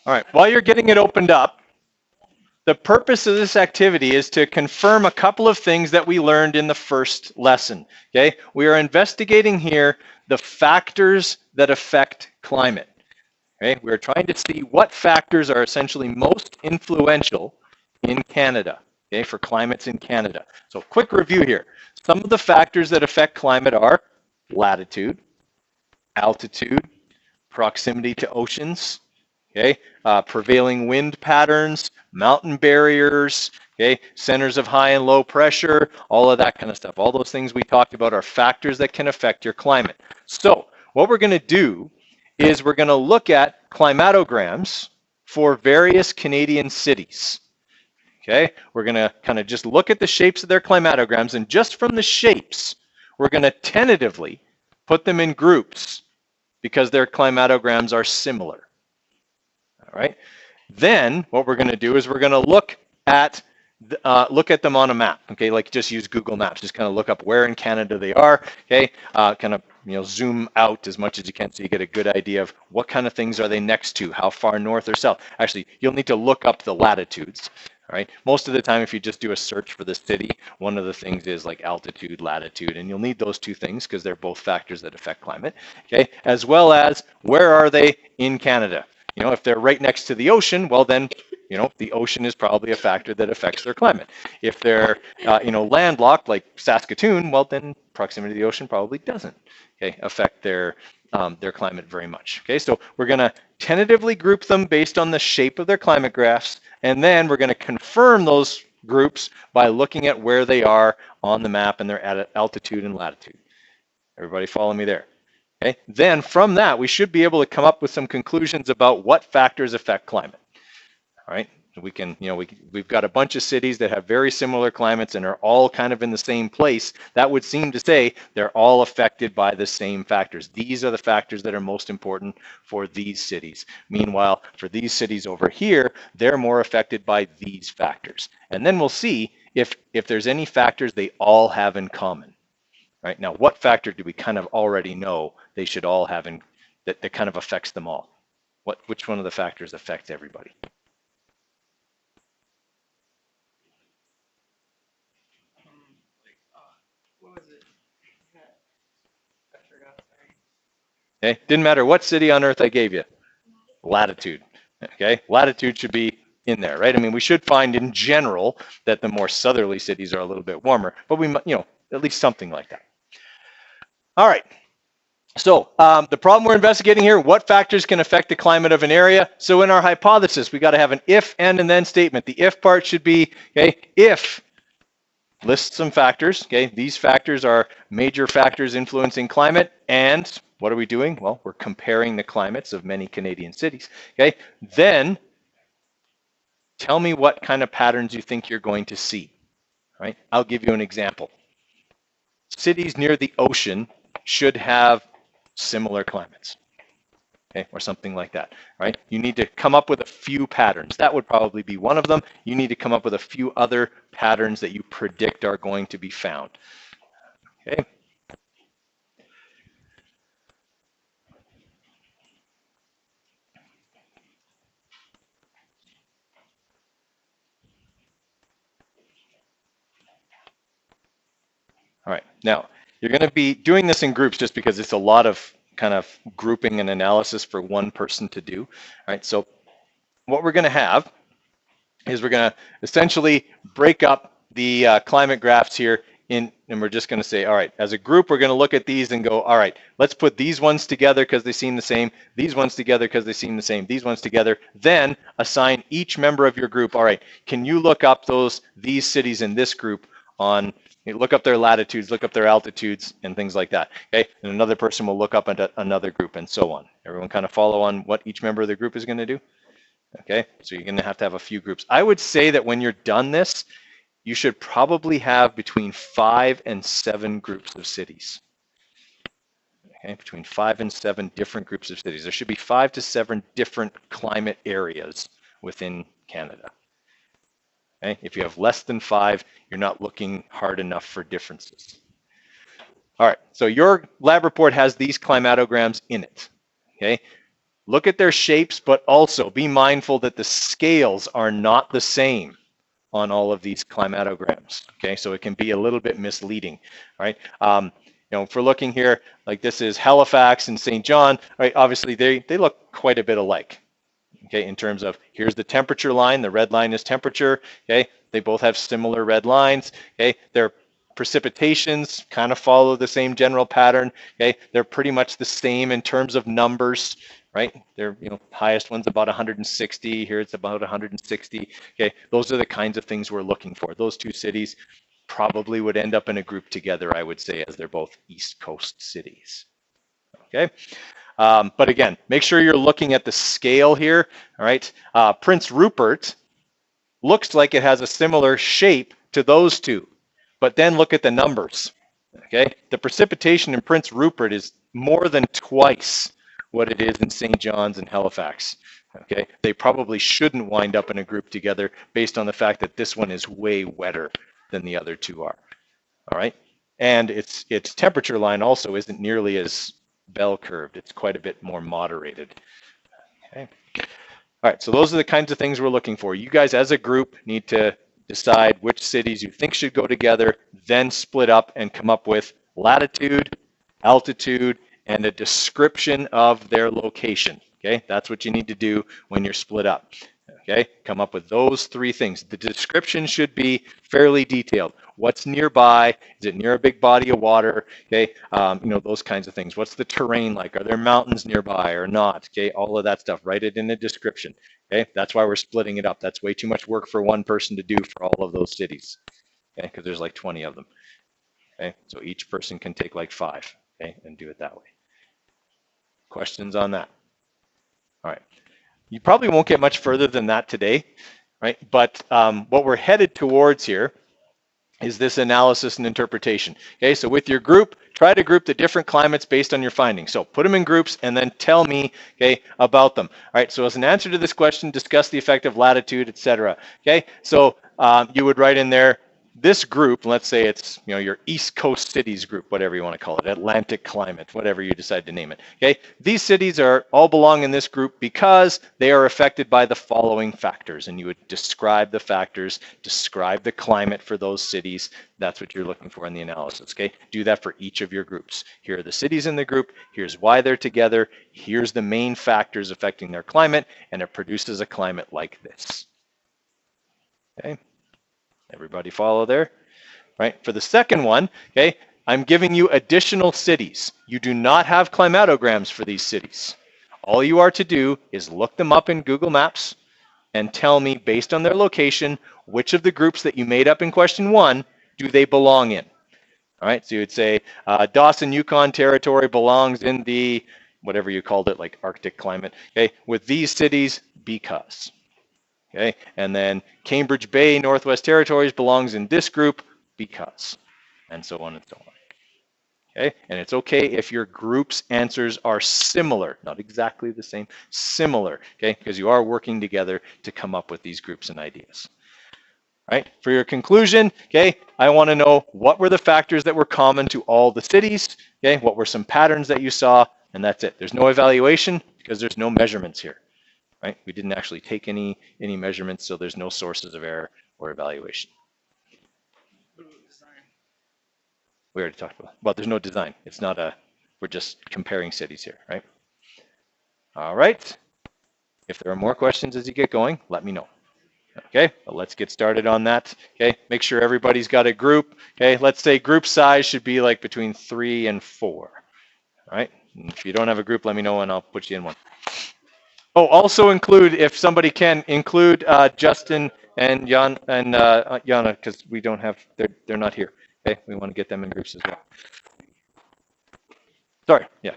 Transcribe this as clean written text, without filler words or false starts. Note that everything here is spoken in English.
All right, while you're getting it opened up, the purpose of this activity is to confirm a couple of things that we learned in the first lesson. Okay, we are investigating here the factors that affect climate. Okay, we're trying to see what factors are essentially most influential in Canada, okay, for climates in Canada. So quick review here. Some of the factors that affect climate are latitude, altitude, proximity to oceans, okay, prevailing wind patterns, mountain barriers, okay, centers of high and low pressure, all of that kind of stuff. All those things we talked about are factors that can affect your climate. So what we're going to do is we're going to look at climatograms for various Canadian cities. Okay, we're going to kind of just look at the shapes of their climatograms, and just from the shapes, we're going to tentatively put them in groups because their climatograms are similar. All right. Then what we're going to do is we're going to look at them on a map. Okay, like just use Google Maps. Just kind of look up where in Canada they are. Okay, kind of zoom out as much as you can so you get a good idea of what kind of things are they next to, how far north or south. Actually, you'll need to look up the latitudes. All right. Most of the time, if you just do a search for the city, one of the things is like altitude, latitude, and you'll need those two things because they're both factors that affect climate. Okay, as well as where are they in Canada. If they're right next to the ocean, well then, the ocean is probably a factor that affects their climate. If they're, landlocked like Saskatoon, well then proximity to the ocean probably doesn't, okay, affect their climate very much. Okay, so we're going to tentatively group them based on the shape of their climate graphs, and then we're going to confirm those groups by looking at where they are on the map and their altitude and latitude. Everybody follow me there? Okay. Then from that, we should be able to come up with some conclusions about what factors affect climate. All right. So we can, we've got a bunch of cities that have very similar climates and are all kind of in the same place. That would seem to say they're all affected by the same factors. These are the factors that are most important for these cities. Meanwhile, for these cities over here, they're more affected by these factors. And then we'll see if there's any factors they all have in common. Right now, what factor do we kind of already know they should all have in that kind of affects them all? Which one of the factors affects everybody? What was it? I forgot. Okay, didn't matter what city on Earth I gave you. Latitude. Okay, latitude should be in there, right? I mean, we should find in general that the more southerly cities are a little bit warmer, but we, at least something like that. All right. So the problem we're investigating here, what factors can affect the climate of an area? So in our hypothesis, we got to have an if, and then statement. The if part should be, okay, if list some factors, okay, these factors are major factors influencing climate, and what are we doing? Well, we're comparing the climates of many Canadian cities, okay? Then tell me what kind of patterns you think you're going to see, right? I'll give you an example. Cities near the ocean should have similar climates, okay, or something like that, right? You need to come up with a few patterns. That would probably be one of them. You need to come up with a few other patterns that you predict are going to be found, okay? All right, now you're going to be doing this in groups just because it's a lot of kind of grouping and analysis for one person to do. All right, so what we're going to have is we're going to essentially break up the climate graphs here in, and we're just going to say, all right, as a group, we're going to look at these and go, all right, let's put these ones together because they seem the same, these ones together because they seem the same, these ones together, then assign each member of your group, all right, can you look up these cities in this group on, look up their latitudes, look up their altitudes, and things like that, okay? And another person will look up at another group and so on. Everyone kind of follow on what each member of the group is going to do? Okay, so you're going to have a few groups. I would say that when you're done this, you should probably have between 5 and 7 groups of cities. Okay, between 5 and 7 different groups of cities. There should be 5 to 7 different climate areas within Canada. Okay, if you have less than 5, you're not looking hard enough for differences. All right, so your lab report has these climatograms in it. Okay. look at their shapes, but also be mindful that the scales are not the same on all of these climatograms. Okay, so it can be a little bit misleading. All right. If we're looking here, like this is Halifax and St. John, right? Obviously, they look quite a bit alike. Okay, in terms of here's the temperature line, the red line is temperature. Okay, they both have similar red lines. Okay, their precipitations kind of follow the same general pattern. Okay, they're pretty much the same in terms of numbers, right? They're, highest one's about 160, here it's about 160. Okay, those are the kinds of things we're looking for. Those two cities probably would end up in a group together, I would say, as they're both East Coast cities. Okay. But again, make sure you're looking at the scale here. All right. Prince Rupert looks like it has a similar shape to those two, but then look at the numbers. Okay. The precipitation in Prince Rupert is more than twice what it is in St. John's and Halifax. Okay. They probably shouldn't wind up in a group together based on the fact that this one is way wetter than the other two are. All right. And its temperature line also isn't nearly as bell curved. It's quite a bit more moderated. Okay. All right, so those are the kinds of things we're looking for. You guys as a group need to decide which cities you think should go together, then split up and come up with latitude, altitude, and a description of their location. Okay, that's what you need to do when you're split up. Okay, come up with those three things. The description should be fairly detailed. What's nearby? Is it near a big body of water? Okay, those kinds of things. What's the terrain like? Are there mountains nearby or not? Okay, all of that stuff. Write it in the description. Okay, that's why we're splitting it up. That's way too much work for one person to do for all of those cities. Okay, because there's like 20 of them. Okay, so each person can take like 5. Okay, and do it that way. Questions on that? All right. You probably won't get much further than that today, right? But what we're headed towards here is this analysis and interpretation. Okay, so with your group, try to group the different climates based on your findings. So put them in groups and then tell me, okay, about them. All right, so as an answer to this question, discuss the effect of latitude, etc. Okay, so you would write in there, this group, let's say it's your East Coast cities group, whatever you want to call it, Atlantic climate, whatever you decide to name it. Okay, these cities all belong in this group because they are affected by the following factors, and you would describe the factors, describe the climate for those cities. That's what you're looking for in the analysis. Okay, do that for each of your groups. Here are the cities in the group. Here's why they're together. Here's the main factors affecting their climate, and it produces a climate like this. Okay. Everybody follow there? Right. For the second one, okay, I'm giving you additional cities. You do not have climatograms for these cities. All you are to do is look them up in Google Maps and tell me, based on their location, which of the groups that you made up in question 1 do they belong in. All right, so you would say Dawson, Yukon Territory belongs in the, whatever you called it, like Arctic climate, okay, with these cities because. Okay, and then Cambridge Bay, Northwest Territories belongs in this group because, and so on and so on. Okay, and it's okay if your group's answers are similar, not exactly the same, similar, okay, because you are working together to come up with these groups and ideas. All right, for your conclusion, okay, I want to know what were the factors that were common to all the cities, okay, what were some patterns that you saw, and that's it. There's no evaluation because there's no measurements here. Right? We didn't actually take any measurements, so there's no sources of error or evaluation. We already talked about. Well, there's no design. It's not we're just comparing cities here, right? All right. If there are more questions as you get going, let me know. Okay, well, let's get started on that. Okay, make sure everybody's got a group. Okay, let's say group size should be like between 3 and 4. All right, and if you don't have a group, let me know and I'll put you in one. Oh, also include, if somebody can, include Justin and Jan and Jana, because we don't have, they're not here. Okay, we want to get them in groups as well. Sorry, yeah.